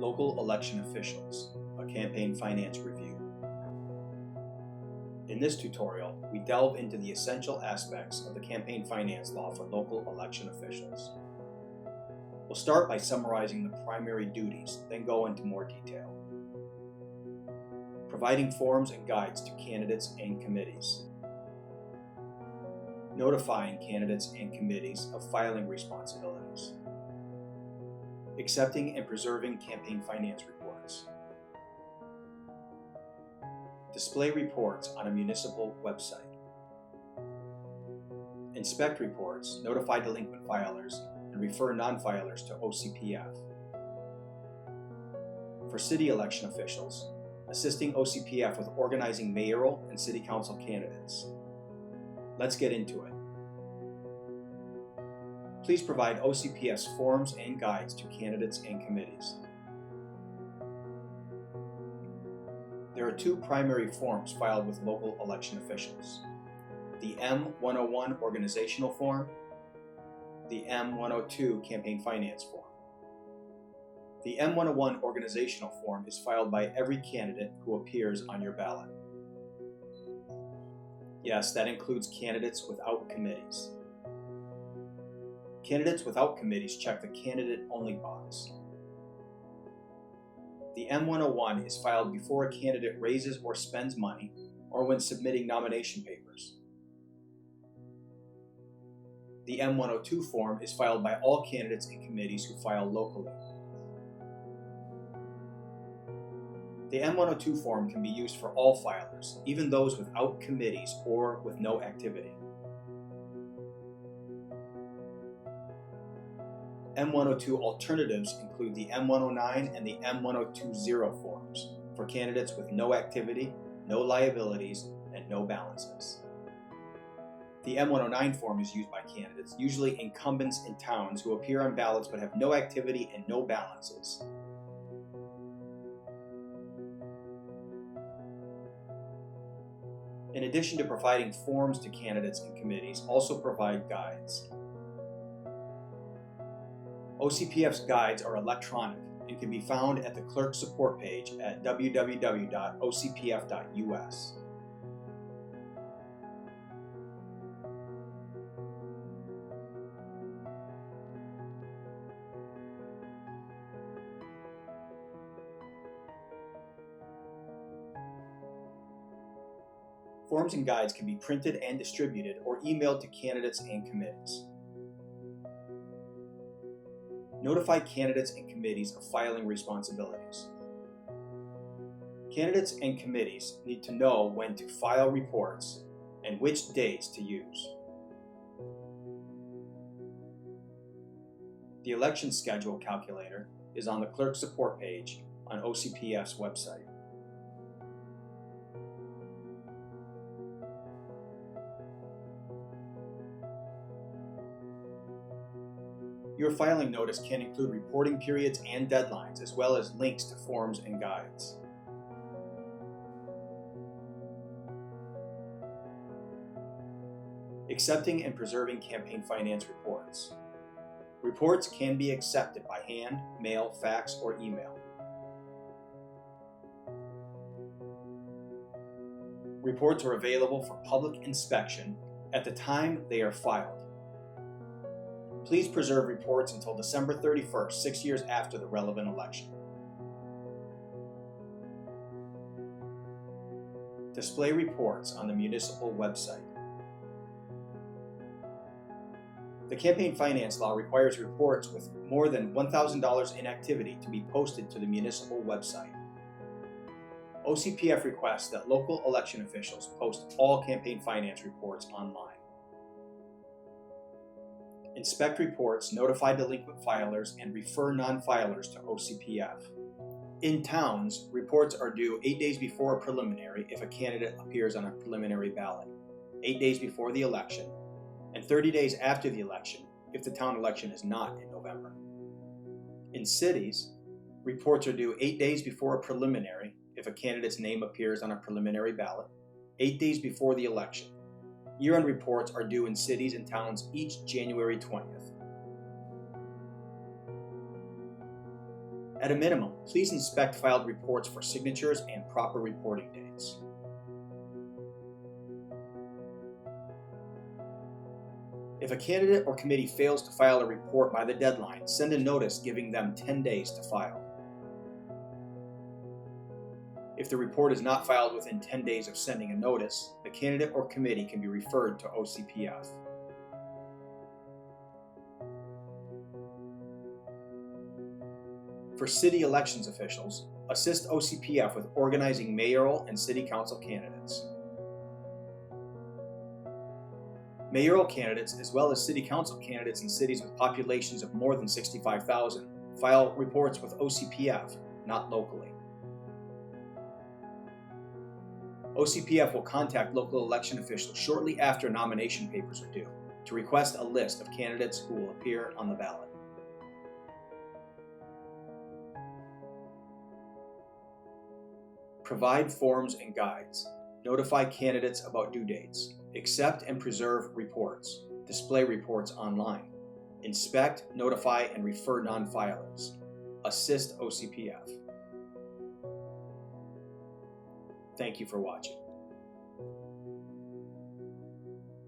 Local election officials, a campaign finance review. In this tutorial, we delve into the essential aspects of the campaign finance law for local election officials. We'll start by summarizing the primary duties, then go into more detail. Providing forms and guides to candidates and committees. Notifying candidates and committees of filing responsibilities. Accepting and preserving campaign finance reports. Display reports on a municipal website. Inspect reports, notify delinquent filers, and refer non-filers to OCPF. For city election officials, assisting OCPF with organizing mayoral and city council candidates. Let's get into it. Please provide OCPF's forms and guides to candidates and committees. There are two primary forms filed with local election officials: the M101 organizational form, the M102 campaign finance form. The M101 organizational form is filed by every candidate who appears on your ballot. Yes, that includes candidates without committees. Candidates without committees check the candidate-only box. The M101 is filed before a candidate raises or spends money, or when submitting nomination papers. The M102 form is filed by all candidates and committees who file locally. The M102 form can be used for all filers, even those without committees or with no activity. M102 alternatives include the M109 and the M1020 forms for candidates with no activity, no liabilities, and no balances. The M109 form is used by candidates, usually incumbents in towns who appear on ballots but have no activity and no balances. In addition to providing forms to candidates and committees, also provide guides. OCPF's guides are electronic and can be found at the clerks support page at www.ocpf.us. Forms and guides can be printed and distributed or emailed to candidates and committees. Notify candidates and committees of filing responsibilities. Candidates and committees need to know when to file reports and which dates to use. The election schedule calculator is on the clerk support page on OCPF's website. Your filing notice can include reporting periods and deadlines, as well as links to forms and guides. Accepting and preserving campaign finance reports. Reports can be accepted by hand, mail, fax, or email. Reports are available for public inspection at the time they are filed. Please preserve reports until December 31st, 6 years after the relevant election. Display reports on the municipal website. The campaign finance law requires reports with more than $1,000 in activity to be posted to the municipal website. OCPF requests that local election officials post all campaign finance reports online. Inspect reports, notify delinquent filers, and refer non-filers to OCPF. In towns, reports are due 8 days before a preliminary if a candidate appears on a preliminary ballot, 8 days before the election, and 30 days after the election if the town election is not in November. In cities, reports are due 8 days before a preliminary if a candidate's name appears on a preliminary ballot, 8 days before the election. Year-end reports are due in cities and towns each January 20th. At a minimum, please inspect filed reports for signatures and proper reporting dates. If a candidate or committee fails to file a report by the deadline, send a notice giving them 10 days to file. If the report is not filed within 10 days of sending a notice, the candidate or committee can be referred to OCPF. For city elections officials, assist OCPF with organizing mayoral and city council candidates. Mayoral candidates, as well as city council candidates in cities with populations of more than 65,000, file reports with OCPF, not locally. OCPF will contact local election officials shortly after nomination papers are due to request a list of candidates who will appear on the ballot. Provide forms and guides. Notify candidates about due dates. Accept and preserve reports. Display reports online. Inspect, notify, and refer non-filers. Assist OCPF. Thank you for watching.